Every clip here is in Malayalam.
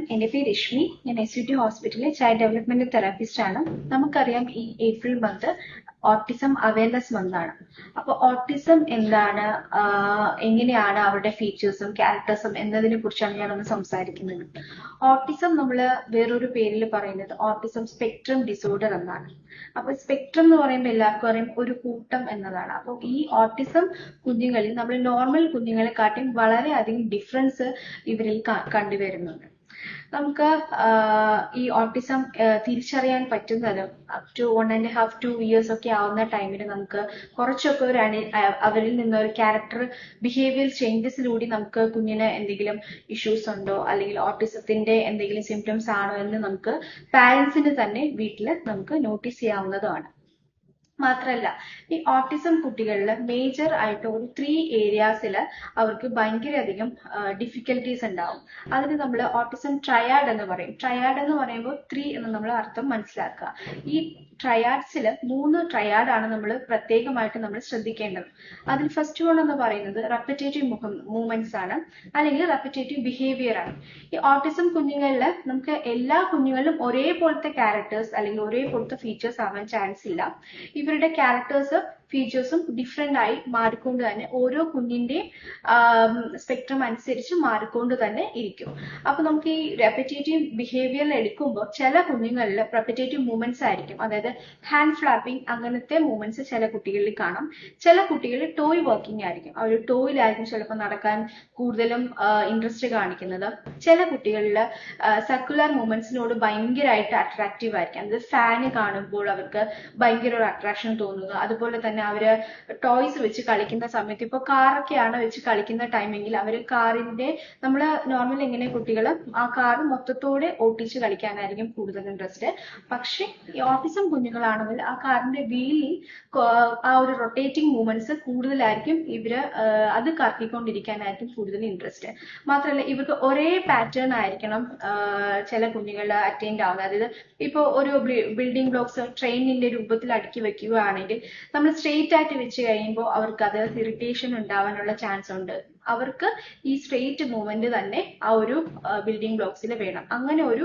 നമസ്കാരം, എൻ്റെ പേര് രശ്മി. ഞാൻ SUT ഹോസ്പിറ്റലിലെ ചൈൽഡ് ഡെവലപ്മെന്റ് തെറാപ്പിസ്റ്റ് ആണ്. നമുക്കറിയാം ഈ April month autism awareness month ആണ്. അപ്പോൾ ഓട്ടിസം എന്താണ്, എങ്ങനെയാണ് അവരുടെ ഫീച്ചേഴ്സും ക്യാരക്ടേഴ്സും എന്നതിനെ കുറിച്ചാണ് ഞാനൊന്ന് സംസാരിക്കുന്നത്. ഓട്ടിസം നമ്മൾ വേറൊരു പേരിൽ പറയുന്നത് ഓട്ടിസം സ്പെക്ട്രം ഡിസോർഡർ എന്നാണ്. അപ്പൊ സ്പെക്ട്രം എന്ന് പറയുമ്പോൾ എല്ലാവർക്കും അറിയാം ഒരു കൂട്ടം എന്നതാണ്. അപ്പോൾ ഈ ഓട്ടിസം കുഞ്ഞുങ്ങളിൽ നമ്മൾ നോർമൽ കുഞ്ഞുങ്ങളെ കാട്ടിയും വളരെയധികം ഡിഫറൻസ് ഇവരിൽ കണ്ടുവരുന്നുണ്ട്. നമുക്ക് ഈ ഓട്ടിസം തിരിച്ചറിയാൻ പറ്റുന്നത് അപ് ടു 1.5 2 ഇയേഴ്സ് ഒക്കെ ആവുന്ന ടൈമിൽ നമുക്ക് കുറച്ചൊക്കെ അവരിൽ നിന്ന് ഒരു ക്യാരക്ടർ ബിഹേവിയർ ചേഞ്ചസിലൂടെ നമുക്ക് കുഞ്ഞിന് എന്തെങ്കിലും ഇഷ്യൂസ് ഉണ്ടോ അല്ലെങ്കിൽ ഓട്ടിസത്തിന്റെ എന്തെങ്കിലും സിംറ്റംസ് ആണോ എന്ന് നമുക്ക് പാരന്റ്സിന് തന്നെ വീട്ടിൽ നമുക്ക് നോട്ടീസ് ചെയ്യാവുന്നതാണ്. മാത്രല്ല ഈ ഓട്ടിസം കുട്ടികളിൽ മേജർ ആയിട്ട് ഒരു 3 ഏരിയാസിൽ അവർക്ക് ഭയങ്കരധികം ഡിഫിക്കൽട്ടീസ് ഉണ്ടാവും. അതിന് നമ്മൾ ഓട്ടിസം ട്രയാഡ് എന്ന് പറയും. ട്രയാഡ് എന്ന് പറയുമ്പോൾ 3 എന്ന് നമ്മൾ അർത്ഥം മനസ്സിലാക്കുക. ഈ ട്രയാഡ്സിൽ 3 ട്രയാഡാണ് നമ്മൾ പ്രത്യേകമായിട്ട് നമ്മൾ ശ്രദ്ധിക്കേണ്ടത്. അതിൽ ഫസ്റ്റ് വൺ എന്ന് പറയുന്നത് റെപ്പിറ്റേറ്റീവ് മൂവ്മെന്റ്സ് ആണ്, അല്ലെങ്കിൽ റെപ്പിറ്റേറ്റീവ് ബിഹേവിയർ ആണ്. ഈ ഓട്ടിസം കുഞ്ഞുങ്ങളിൽ നമുക്ക് എല്ലാ കുഞ്ഞുങ്ങളിലും ഒരേപോലത്തെ ക്യാരക്ടേഴ്സ് അല്ലെങ്കിൽ ഒരേപോലത്തെ ഫീച്ചേഴ്സ് ആവാൻ ചാൻസ് ഇല്ല. ഇവരുടെ ക്യാരക്ടേഴ്സ് ഫീച്ചേഴ്സും ഡിഫറെന്റ് ആയി മാറിക്കൊണ്ട് തന്നെ ഓരോ കുഞ്ഞിന്റെയും സ്പെക്ട്രം അനുസരിച്ച് മാറിക്കൊണ്ട് തന്നെ ഇരിക്കും. അപ്പൊ നമുക്ക് ഈ റെപ്പിറ്റേറ്റീവ് ബിഹേവിയറിൽ എടുക്കുമ്പോൾ ചില കുഞ്ഞുങ്ങളിൽ റെപ്പിറ്റേറ്റീവ് മൂവ്മെന്റ്സ് ആയിരിക്കും, അതായത് ഹാൻഡ് ഫ്ലാപ്പിംഗ് അങ്ങനത്തെ മൂവ്മെന്റ്സ് ചില കുട്ടികളിൽ കാണാം. ചില കുട്ടികളിൽ ടോയ് വർക്കിംഗ് ആയിരിക്കും, അവർ ടോയിലായിരിക്കും ചിലപ്പോൾ നടക്കാൻ കൂടുതലും ഇൻട്രസ്റ്റ് കാണിക്കുന്നത്. ചില കുട്ടികളിൽ സർക്കുലർ മൂവ്മെന്റ്സിനോട് ഭയങ്കരമായിട്ട് അട്രാക്റ്റീവ് ആയിരിക്കും, അത് ഫാന് കാണുമ്പോൾ അവർക്ക് ഭയങ്കര ഒരു അട്രാക്ഷൻ തോന്നുക. അതുപോലെ തന്നെ അവര് ടോയ്സ് വെച്ച് കളിക്കുന്ന സമയത്ത്, ഇപ്പൊ കാറൊക്കെയാണ് വെച്ച് കളിക്കുന്ന ടൈമെങ്കിൽ അവര് കാറിന്റെ നമ്മള് നോർമൽ എങ്ങനെ കുട്ടികൾ ആ കാർ മൊത്തത്തോടെ ഓട്ടിച്ച് കളിക്കാനായിരിക്കും കൂടുതൽ ഇൻട്രസ്റ്റ്. പക്ഷെ ഈ ഓട്ടിസം കുഞ്ഞുങ്ങളാണെങ്കിൽ ആ കാറിന്റെ വീലിൽ ആ ഒരു റൊട്ടേറ്റിംഗ് മൂവ്മെന്റ്സ് കൂടുതലായിരിക്കും, ഇവര് അത് കറക്കിക്കൊണ്ടിരിക്കാനായിരിക്കും കൂടുതൽ ഇൻട്രസ്റ്റ്. മാത്രമല്ല ഇവർക്ക് ഒരേ പാറ്റേൺ ആയിരിക്കണം ചില കുഞ്ഞുങ്ങൾ അറ്റൻഡ് ആവുന്നത്. അതായത് ഇപ്പൊ ഒരു ബിൽഡിംഗ് ബ്ലോക്സ് ട്രെയിനിന്റെ രൂപത്തിൽ അടുക്കി വെക്കുകയാണെങ്കിൽ നമ്മൾ സ്ട്രെയിറ്റ് ആയിട്ട് വെച്ച് കഴിയുമ്പോൾ അവർക്ക് അത് ഇറിറ്റേഷൻ ഉണ്ടാവാനുള്ള ചാൻസ് ഉണ്ട്. അവർക്ക് ഈ സ്ട്രെയിറ്റ് മൂവ്മെന്റ് തന്നെ ആ ഒരു ബിൽഡിംഗ് ബ്ലോക്സിൽ വേണം. അങ്ങനെ ഒരു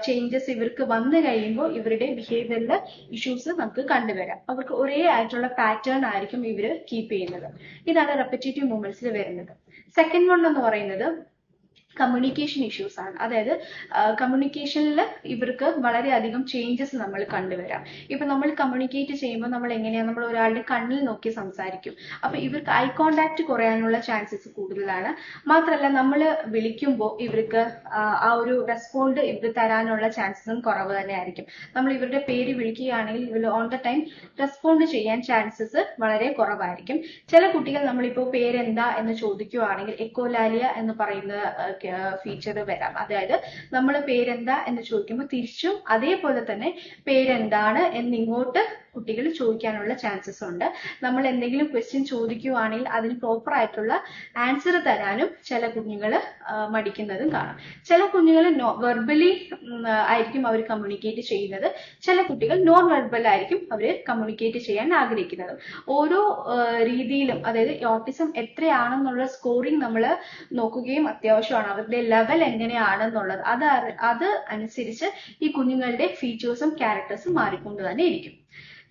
ചേഞ്ചസ് ഇവർക്ക് വന്നു കഴിയുമ്പോൾ ഇവരുടെ ബിഹേവിയറിൽ ഇഷ്യൂസ് നമുക്ക് കണ്ടുവരാം. അവർക്ക് ഒരേ ആയിട്ടുള്ള പാറ്റേൺ ആയിരിക്കും ഇവര് കീപ്പ് ചെയ്യുന്നത്. ഇതാണ് റെപ്പിറ്റേറ്റീവ് മൂവ്മെന്റ്സിൽ വരുന്നത്. സെക്കൻഡ് വൺ എന്ന് പറയുന്നത് കമ്മ്യൂണിക്കേഷൻ ഇഷ്യൂസ് ആണ്. അതായത് കമ്മ്യൂണിക്കേഷനിൽ ഇവർക്ക് വളരെയധികം ചേഞ്ചസ് നമ്മൾ കണ്ടുവരാം. ഇപ്പൊ നമ്മൾ കമ്മ്യൂണിക്കേറ്റ് ചെയ്യുമ്പോൾ നമ്മൾ എങ്ങനെയാണ്, നമ്മൾ ഒരാളുടെ കണ്ണിൽ നോക്കി സംസാരിക്കും. അപ്പൊ ഇവർക്ക് ഐ കോണ്ടാക്ട് കുറയാനുള്ള ചാൻസസ് കൂടുതലാണ്. മാത്രമല്ല നമ്മൾ വിളിക്കുമ്പോൾ ഇവർക്ക് ആ ഒരു റെസ്പോണ്ട് ഇവർ തരാനുള്ള ചാൻസസും കുറവ് തന്നെ ആയിരിക്കും. നമ്മൾ ഇവരുടെ പേര് വിളിക്കുകയാണെങ്കിൽ ഇവർ ഓൺ ദ ടൈം റെസ്പോണ്ട് ചെയ്യാൻ ചാൻസസ് വളരെ കുറവായിരിക്കും. ചില കുട്ടികൾ നമ്മളിപ്പോ പേരെന്താ എന്ന് ചോദിക്കുകയാണെങ്കിൽ എക്കോലാലിയ എന്ന് പറയുന്ന ഫീച്ചർ വരാം. അതായത് നമ്മൾ പേരെന്താ എന്ന് ചോദിക്കുമ്പോൾ തിരിച്ചും അതേപോലെ തന്നെ പേരെന്താണ് എന്നിങ്ങോട്ട് കുട്ടികൾ ചോദിക്കാനുള്ള ചാൻസസ് ഉണ്ട്. നമ്മൾ എന്തെങ്കിലും ക്വസ്റ്റ്യൻ ചോദിക്കുകയാണെങ്കിൽ അതിന് പ്രോപ്പർ ആയിട്ടുള്ള ആൻസർ തരാനും ചില കുഞ്ഞുങ്ങൾ മടിക്കുന്നതും കാണാം. ചില കുഞ്ഞുങ്ങൾ വെർബലി ആയിരിക്കും അവർ കമ്മ്യൂണിക്കേറ്റ് ചെയ്യുന്നത്, ചില കുട്ടികൾ നോൺ വെർബൽ ആയിരിക്കും അവർ കമ്മ്യൂണിക്കേറ്റ് ചെയ്യാൻ ആഗ്രഹിക്കുന്നത്. ഓരോ രീതിയിലും, അതായത് ഓട്ടിസം എത്രയാണെന്നുള്ള സ്കോറിംഗ് നമ്മൾ നോക്കുകയും അത്യാവശ്യമാണ്. അവരുടെ ലെവൽ എങ്ങനെയാണെന്നുള്ളത് അത് അനുസരിച്ച് ഈ കുഞ്ഞുങ്ങളുടെ ഫീച്ചേഴ്സും ക്യാരക്ടേഴ്സും മാറിക്കൊണ്ട് തന്നെ ഇരിക്കും.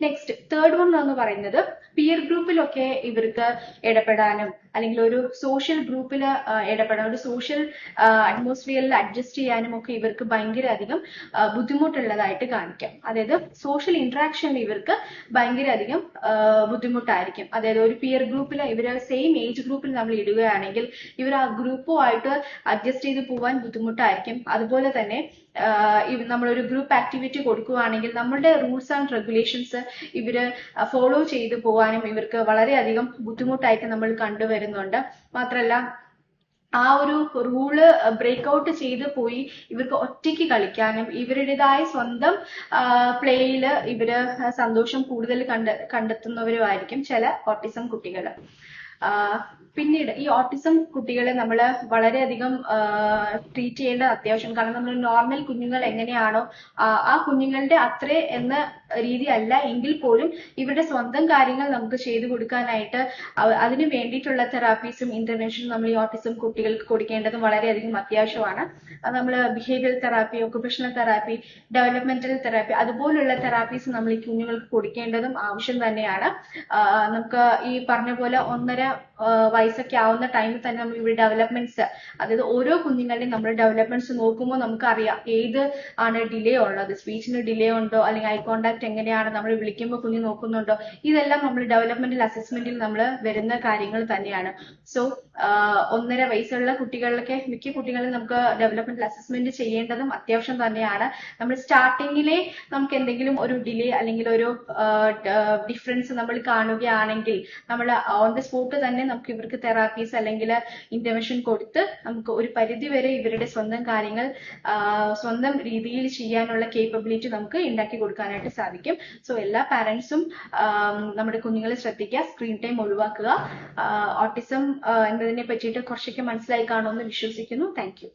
നെക്സ്റ്റ് തേർഡ് വൺ എന്ന് പറയുന്നത് പിയർ ഗ്രൂപ്പിലൊക്കെ ഇവർക്ക് ഇടപെടാനും അല്ലെങ്കിൽ ഒരു സോഷ്യൽ ഗ്രൂപ്പിൽ ഇടപെടാൻ, ഒരു സോഷ്യൽ അറ്റ്മോസ്ഫിയറിൽ അഡ്ജസ്റ്റ് ചെയ്യാനും ഒക്കെ ഇവർക്ക് ഭയങ്കര അധികം ബുദ്ധിമുട്ടുള്ളതായിട്ട് കാണിക്കാം. അതായത് സോഷ്യൽ ഇന്ററാക്ഷനിൽ ഇവർക്ക് ഭയങ്കര അധികം ബുദ്ധിമുട്ടായിരിക്കും. അതായത് ഒരു പിയർ ഗ്രൂപ്പിൽ ഇവര് സെയിം ഏജ് ഗ്രൂപ്പിൽ നമ്മൾ ഇടുകയാണെങ്കിൽ ഇവർ ആ ഗ്രൂപ്പുമായിട്ട് അഡ്ജസ്റ്റ് ചെയ്ത് പോവാൻ ബുദ്ധിമുട്ടായിരിക്കും. അതുപോലെ തന്നെ നമ്മളൊരു ഗ്രൂപ്പ് ആക്ടിവിറ്റി കൊടുക്കുകയാണെങ്കിൽ നമ്മളുടെ റൂൾസ് ആൻഡ് റെഗുലേഷൻസ് ഇവര് ഫോളോ ചെയ്തു പോകാനും ഇവർക്ക് വളരെയധികം ബുദ്ധിമുട്ടായിട്ട് നമ്മൾ കണ്ടുവരുന്നുണ്ട്. മാത്രമല്ല ആ ഒരു റൂള് ബ്രേക്ക് ഔട്ട് ചെയ്ത് പോയി ഇവർക്ക് ഒറ്റയ്ക്ക് കളിക്കാനും ഇവരുടേതായ സ്വന്തം പ്ലേയില് ഇവര് സന്തോഷം കൂടുതൽ കണ്ടെത്തുന്നവരുമായിരിക്കും ചില ഓട്ടിസം കുട്ടികൾ. പിന്നീട് ഈ ഓട്ടിസം കുട്ടികളെ നമ്മൾ വളരെയധികം ട്രീറ്റ് ചെയ്യേണ്ടത് അത്യാവശ്യം. കാരണം നമ്മൾ നോർമൽ കുഞ്ഞുങ്ങൾ എങ്ങനെയാണോ ആ കുഞ്ഞുങ്ങളുടെ അത്രേ എന്ന് രീതി അല്ല എങ്കിൽ പോലും ഇവരുടെ സ്വന്തം കാര്യങ്ങൾ നമുക്ക് ചെയ്തു കൊടുക്കാനായിട്ട് അതിന് വേണ്ടിയിട്ടുള്ള തെറാപ്പീസും ഇന്റർവെൻഷനും നമ്മൾ ഈ ഓട്ടിസം കുട്ടികൾക്ക് കൊടുക്കേണ്ടത് വളരെയധികം അത്യാവശ്യമാണ്. നമ്മൾ behaviour therapy, occupational therapy, developmental therapy അതുപോലുള്ള തെറാപ്പീസ് നമ്മൾ ഈ കുഞ്ഞുങ്ങൾക്ക് കൊടുക്കേണ്ടതും ആവശ്യം തന്നെയാണ്. നമുക്ക് ഈ പറഞ്ഞ പോലെ 1.5 വയസ്സൊക്കെ ആവുന്ന ടൈമിൽ തന്നെ നമ്മൾ ഇവിടെ ഡെവലപ്മെന്റ്സ്, അതായത് ഓരോ കുഞ്ഞുങ്ങളുടെയും നമ്മൾ ഡെവലപ്മെന്റ്സ് നോക്കുമ്പോൾ നമുക്കറിയാം ഏത് ആണ് ഡിലേ ഉള്ളത്, സ്പീച്ചിന് ഡിലേ ഉണ്ടോ, അല്ലെങ്കിൽ ഐ കോണ്ടാക്ട് എങ്ങനെയാണ്, നമ്മൾ വിളിക്കുമ്പോൾ കുഞ്ഞ് നോക്കുന്നുണ്ടോ, ഇതെല്ലാം നമ്മൾ ഡെവലപ്മെന്റൽ അസസ്മെന്റിൽ നമ്മൾ വരുന്ന കാര്യങ്ങൾ തന്നെയാണ്. സോ 1.5 വയസ്സുള്ള കുട്ടികളിലൊക്കെ മിക്ക കുട്ടികളും നമുക്ക് ഡെവലപ്മെന്റൽ അസസ്മെന്റ് ചെയ്യേണ്ടതും അത്യാവശ്യം തന്നെയാണ്. നമ്മൾ സ്റ്റാർട്ടിങ്ങിലെ നമുക്ക് എന്തെങ്കിലും ഒരു ഡിലേ അല്ലെങ്കിൽ ഒരു ഡിഫറൻസ് നമ്മൾ കാണുകയാണെങ്കിൽ നമ്മൾ ഓൺ ദ സ്പോട്ട് തന്നെ നമുക്ക് ഇവർക്ക് തെറാപ്പീസ് അല്ലെങ്കിൽ ഇന്റർവെൻഷൻ കൊടുത്ത് നമുക്ക് ഒരു പരിധി വരെ ഇവരുടെ സ്വന്തം കാര്യങ്ങൾ സ്വന്തം രീതിയിൽ ചെയ്യാനുള്ള കേപ്പബിലിറ്റി നമുക്ക് ഉണ്ടാക്കി കൊടുക്കാനായിട്ട് സാധിക്കും. സോ എല്ലാ പാരന്റ്സും നമ്മുടെ കുഞ്ഞുങ്ങളെ ശ്രദ്ധിക്കുക, സ്ക്രീൻ ടൈം ഒഴിവാക്കുക. ഓട്ടിസം എന്നതിനെ പറ്റിയിട്ട് കുറച്ചൊക്കെ മനസ്സിലായി കാണുമെന്ന് വിശ്വസിക്കുന്നു. Thank you.